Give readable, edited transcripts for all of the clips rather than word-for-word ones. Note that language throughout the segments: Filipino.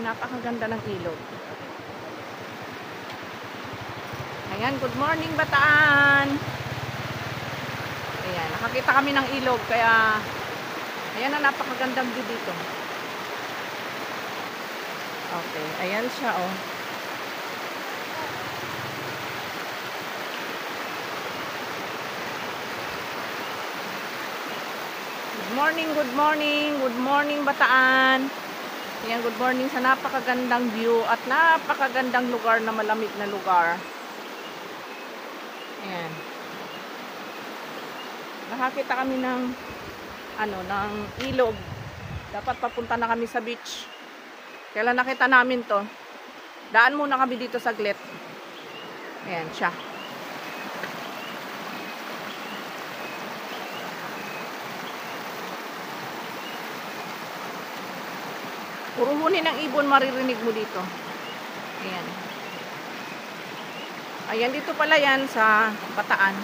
Napakaganda ng ilog. Ayan, good morning Bataan. Ayan, nakakita kami ng ilog kaya ayan na, napakagandang view dito. Okay, ayan siya oh. Good morning, good morning, good morning Bataan. Ayan, good morning sa napakagandang view at napakagandang lugar na malamig na lugar. Ayan. Nakakita kami ng ng ilog. Dapat papunta na kami sa beach. Kailan nakita namin to? Daan muna kami dito saglit. Ayan siya. Puro huni ng ibon maririnig mo dito. Ayan. Ayan, dito pala yan sa Bataan.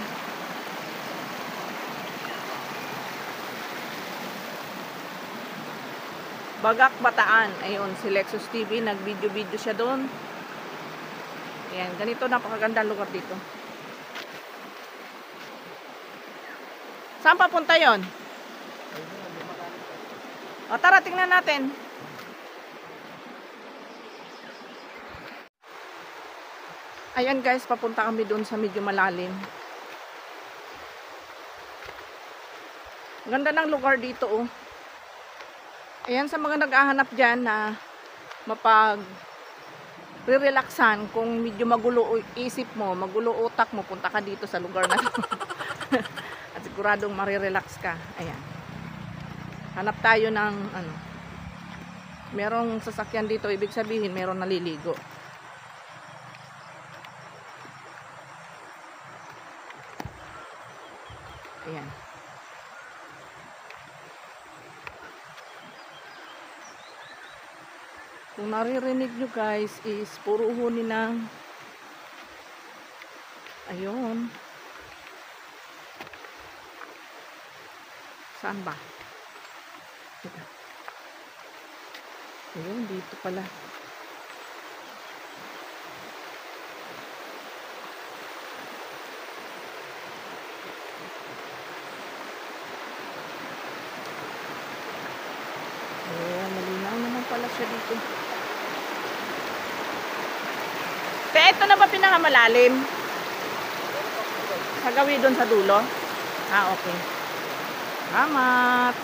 Bagak Bataan. Ayun, si Lexus TV, nag-video-video siya doon. Ayan, ganito napakagandang lugar dito. Saan papunta yon? O, tara, tingnan natin. Ayan guys, papunta kami doon sa medyo malalim. Ganda ng lugar dito oh. Ayan, sa mga naghahanap dyan na mapag-relaxan, kung medyo magulo isip mo, magulo utak mo, punta ka dito sa lugar na to. At siguradong marirelax ka. Ayan. Hanap tayo ng merong sasakyan dito, ibig sabihin merong naliligo. Ayan. Kung naririnig nyo guys is puro huni ng ayun. Saan ba? Ayun, dito pala. Ayan, malinaw naman pala siya dito. Kaya ito na ba pinakamalalim? Sa gawin doon sa dulo? Ah, okay. Salamat.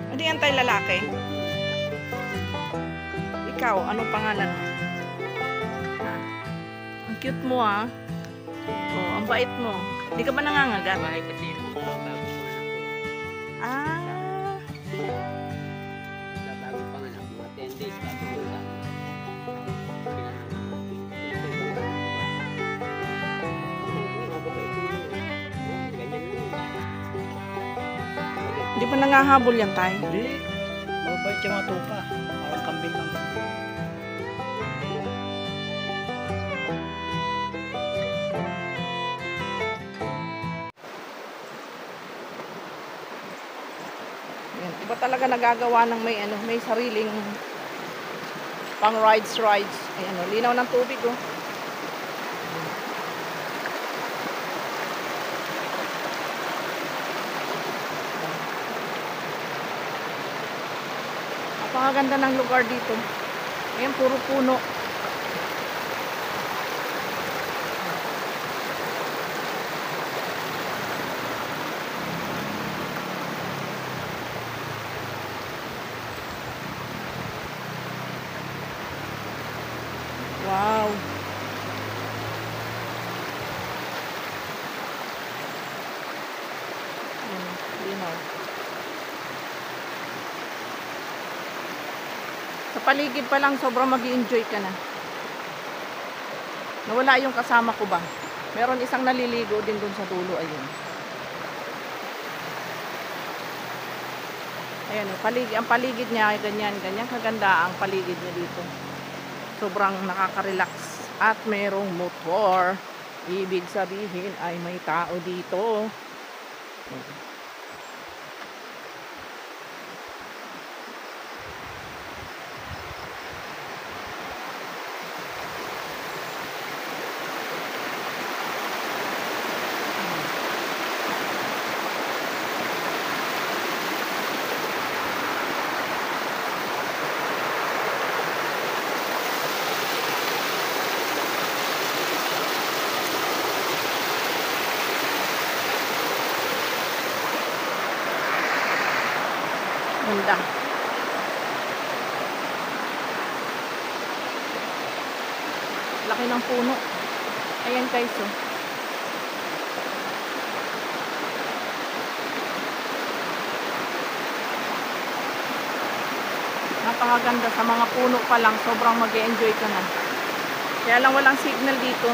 Hindi yan tayo lalaki. Ikaw, anong pangalan mo? Ang cute mo ah. Oh, ang bait mo. Hindi ka ba nangangagat? Bahay kasi yung bago pa nga ako. Ah. Bago pa nga ako, mga 10 days bago ko lang. Hindi pa nangahabol yan tayo. Hindi. Mabait yung mga tupa. Parang kambing lang. Yan, iba talaga nagagawa ng may sariling pang rides. Ayan, oh, linaw ng tubig oh. Napakaganda ng lugar dito. Ayan, puro puno. Wow. Ayan, linaw. Sa paligid pa lang sobrang mag-i-enjoy ka na. Nawala yung kasama ko ba? Meron isang naliligo din dun sa dulo, ayun. Ayan, ang paligid niya ay ganyan kaganda ang paligid niya dito. Sobrang nakaka-relax at merong motor. Ibig sabihin ay may tao dito. Ganda. Laki ng puno. Ayan guys, oh. Napakaganda, sa mga puno pa lang, sobrang mag-e-enjoy ka na. Kaya lang walang signal dito.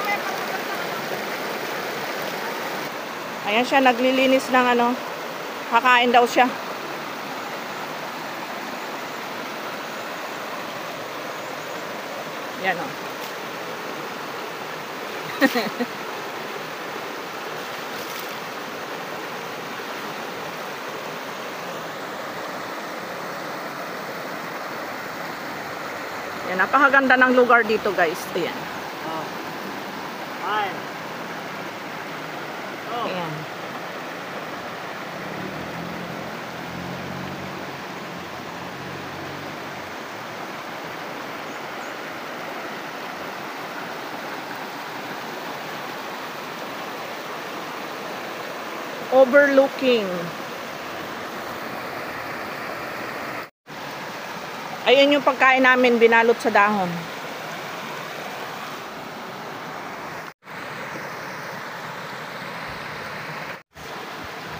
Yan. Ayan siya, naglilinis ng ano, kakain daw siya. Yan o. Yan, napakaganda ng lugar dito guys. Ayan. Oh. Ay. Oh. Ayan. Overlooking. Ayun yung pagkain namin, binalot sa dahon.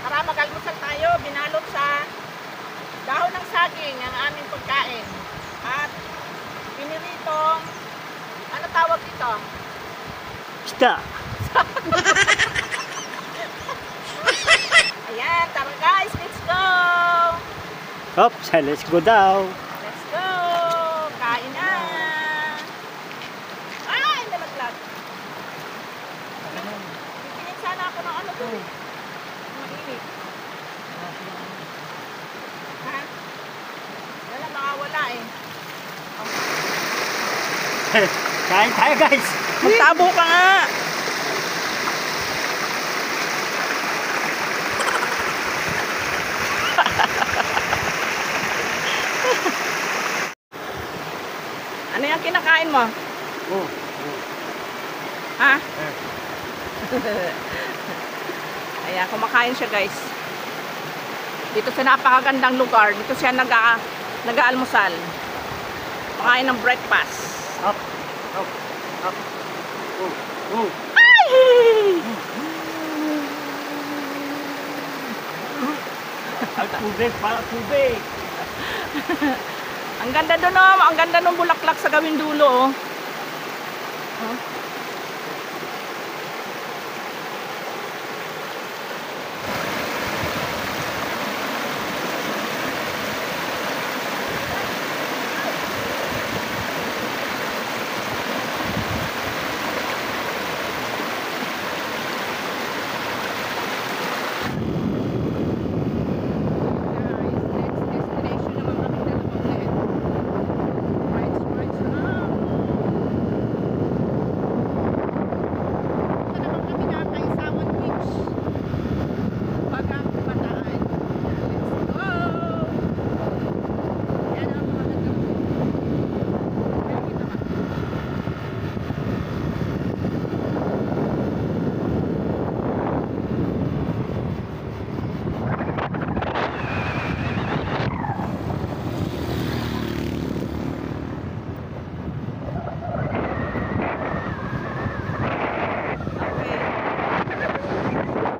Para mag-almusal tayo, binalot sa dahon ng saging ang aming pagkain. At piniritong, ano tawag dito? Isda. Ayan, tara guys, let's go! Oops, let's go daw. Let's go! Kain na! Ay, nalaglag. Pipinig sana ako ng ano doon. Mainit. Ha? Wala, makawala eh. Kain tayo guys. Magtabo ka nga! Ano yung kinakain mo? Oh. Ha? Ayan, kumakain siya guys. Dito sa napakagandang lugar. Dito siya nag-aalmusal. Makain ng breakfast. Up. Up. Up. Oh. Oh. Ay! Ang tubig, para tubig. Ang ganda doon, oh. Ang ganda ng bulaklak sa gawing dulo, oh.